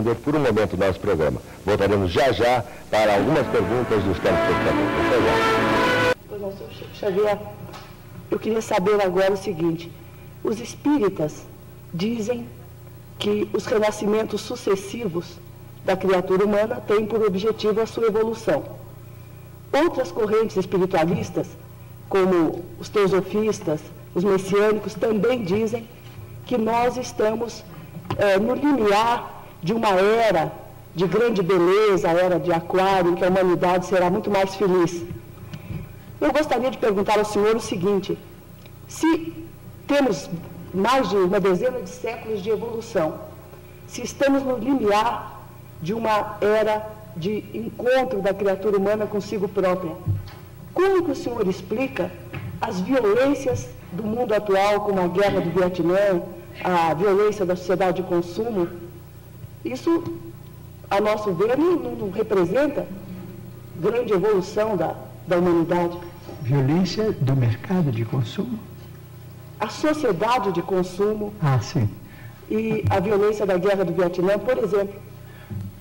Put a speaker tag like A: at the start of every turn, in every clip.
A: suspender por um momento o nosso programa. Voltaremos já já para algumas perguntas dos telespectadores. Até já.
B: Pois não, senhor Xavier, eu queria saber agora o seguinte: os espíritas dizem que os renascimentos sucessivos da criatura humana têm por objetivo a sua evolução. Outras correntes espiritualistas, como os teosofistas, os messiânicos, também dizem que nós estamos no limiar de uma era de grande beleza, a era de Aquário, em que a humanidade será muito mais feliz. Eu gostaria de perguntar ao senhor o seguinte: se temos mais de uma dezena de séculos de evolução, se estamos no limiar de uma era de encontro da criatura humana consigo própria, como que o senhor explica as violências do mundo atual, como a guerra do Vietnã, a violência da sociedade de consumo? Isso, a nosso ver, não representa grande evolução da humanidade.
C: Violência do mercado de consumo?
B: A sociedade de consumo.
C: Sim.
B: E a violência da guerra do Vietnã, por exemplo.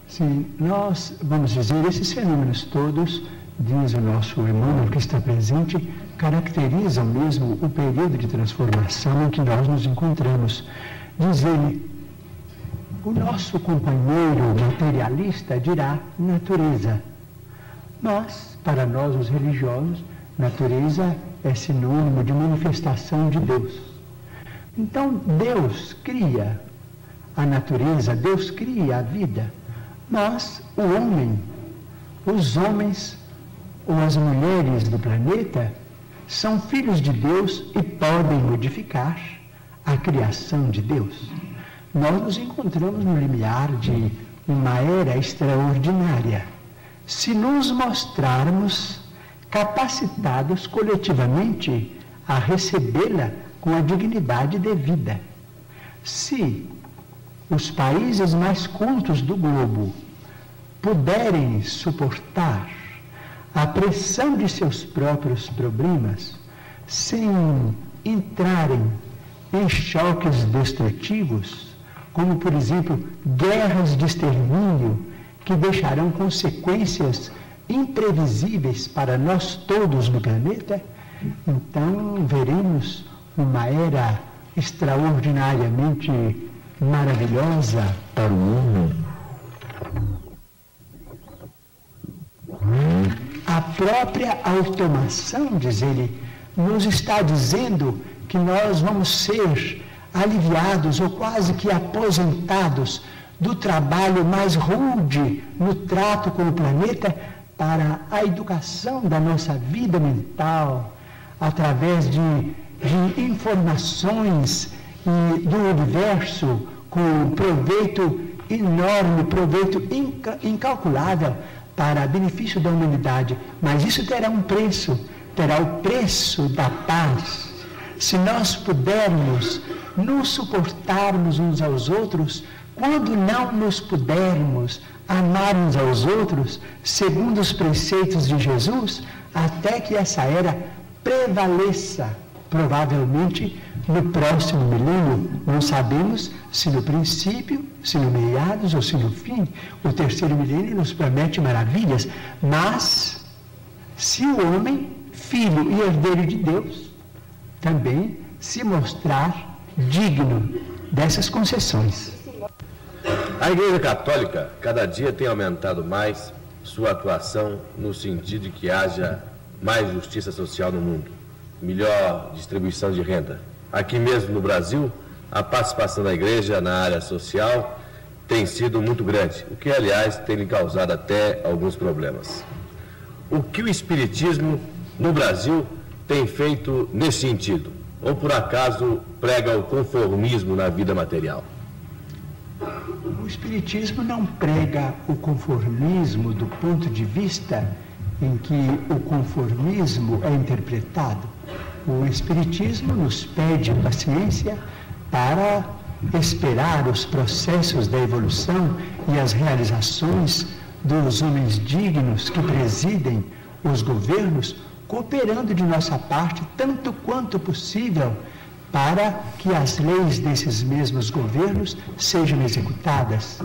C: Sim, nós, vamos dizer, esses fenômenos todos, diz o nosso Emmanuel que está presente, caracterizam mesmo o período de transformação em que nós nos encontramos. Diz ele, o nosso companheiro materialista dirá natureza. Mas, para nós os religiosos, natureza é sinônimo de manifestação de Deus. Então, Deus cria a natureza, Deus cria a vida, mas o homem, os homens ou as mulheres do planeta são filhos de Deus e podem modificar a criação de Deus. Nós nos encontramos no limiar de uma era extraordinária. Se nos mostrarmos capacitados coletivamente a recebê-la com a dignidade devida. Se os países mais cultos do globo puderem suportar a pressão de seus próprios problemas sem entrarem em choques destrutivos, como, por exemplo, guerras de extermínio que deixarão consequências imprevisíveis para nós todos no planeta, então veremos uma era extraordinariamente maravilhosa para o mundo. A própria automação, diz ele, nos está dizendo que nós vamos ser aliviados ou quase que aposentados do trabalho mais rude no trato com o planeta para a educação da nossa vida mental, através de informações do universo com proveito enorme, proveito incalculável para benefício da humanidade. Mas isso terá um preço, terá o preço da paz. Se nós pudermos nos suportarmos uns aos outros, quando não nos pudermos amar uns aos outros, segundo os preceitos de Jesus, até que essa era prevaleça, provavelmente no próximo milênio. Não sabemos se no princípio, se no meados ou se no fim. O terceiro milênio nos promete maravilhas, mas se o homem, filho e herdeiro de Deus, também se mostrar digno dessas concessões.
A: A Igreja Católica cada dia tem aumentado mais sua atuação no sentido de que haja mais justiça social no mundo, melhor distribuição de renda. Aqui mesmo no Brasil, a participação da Igreja na área social tem sido muito grande, o que, aliás, tem lhe causado até alguns problemas. O que o Espiritismo no Brasil tem feito nesse sentido? Ou, por acaso, prega o conformismo na vida material?
C: O Espiritismo não prega o conformismo do ponto de vista em que o conformismo é interpretado. O Espiritismo nos pede paciência para esperar os processos da evolução e as realizações dos homens dignos que presidem os governos, cooperando de nossa parte tanto quanto possível para que as leis desses mesmos governos sejam executadas.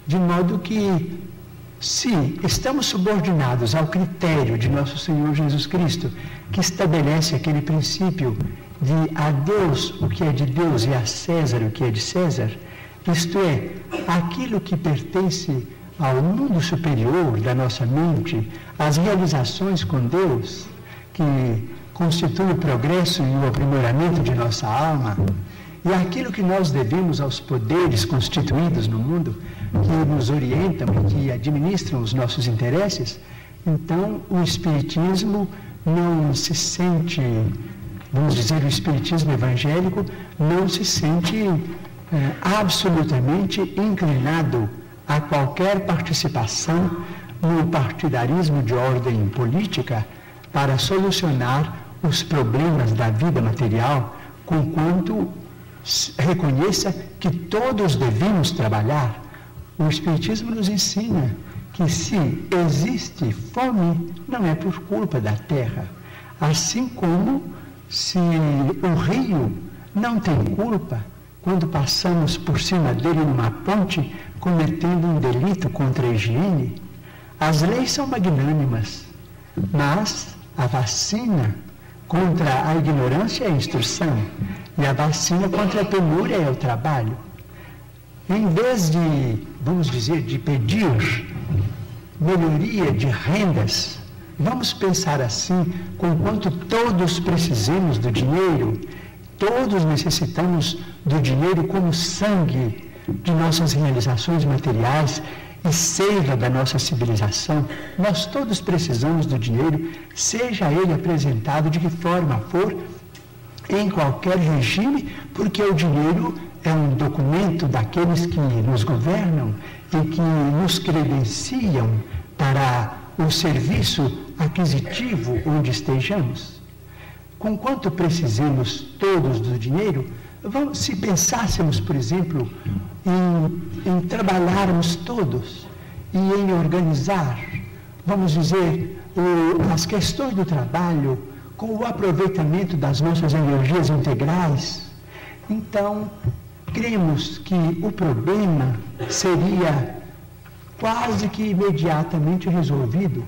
C: de modo que, se estamos subordinados ao critério de nosso Senhor Jesus Cristo, que estabelece aquele princípio de a Deus o que é de Deus e a César o que é de César, isto é, aquilo que pertence ao mundo superior da nossa mente, as realizações com Deus, que constitui o progresso e o aprimoramento de nossa alma, e aquilo que nós devemos aos poderes constituídos no mundo, que nos orientam e que administram os nossos interesses, então o Espiritismo não se sente, vamos dizer, o Espiritismo evangélico não se sente absolutamente inclinado a qualquer participação no partidarismo de ordem política para solucionar os problemas da vida material, conquanto reconheça que todos devemos trabalhar. O Espiritismo nos ensina que se existe fome, não é por culpa da terra, assim como se o rio não tem culpa quando passamos por cima dele numa ponte cometendo um delito contra a higiene. As leis são magnânimas, mas a vacina contra a ignorância é a instrução, e a vacina contra a penúria é o trabalho. Em vez de, vamos dizer, de pedir melhoria de rendas, vamos pensar assim, conquanto todos precisamos do dinheiro, todos necessitamos do dinheiro como sangue de nossas realizações materiais e seiva da nossa civilização. Nós todos precisamos do dinheiro, seja ele apresentado de que forma for, em qualquer regime, porque o dinheiro é um documento daqueles que nos governam e que nos credenciam para o serviço aquisitivo onde estejamos. Conquanto precisemos todos do dinheiro, se pensássemos, por exemplo, em trabalharmos todos e em organizar, vamos dizer, as questões do trabalho com o aproveitamento das nossas energias integrais, então cremos que o problema seria quase que imediatamente resolvido.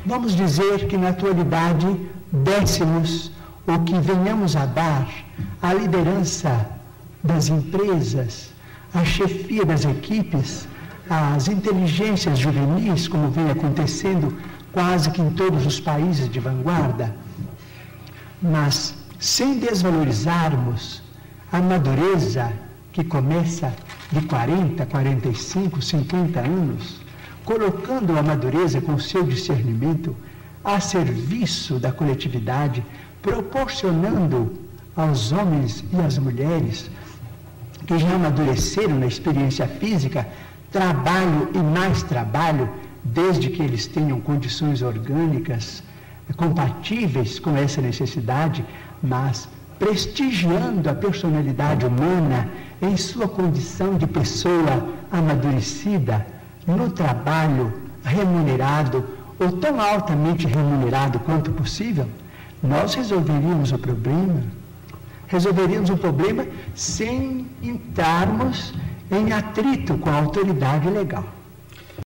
C: Vamos dizer que na atualidade dessemos o que venhamos a dar a liderança das empresas, a chefia das equipes, as inteligências juvenis, como vem acontecendo quase que em todos os países de vanguarda, mas sem desvalorizarmos a madureza que começa de 40, 45, 50 anos, colocando a madureza com seu discernimento a serviço da coletividade, proporcionando aos homens e às mulheres que já amadureceram na experiência física trabalho e mais trabalho, desde que eles tenham condições orgânicas compatíveis com essa necessidade, mas prestigiando a personalidade humana em sua condição de pessoa amadurecida, no trabalho remunerado ou tão altamente remunerado quanto possível, nós resolveríamos o problema. Resolveríamos o problema sem entrarmos em atrito com a autoridade legal.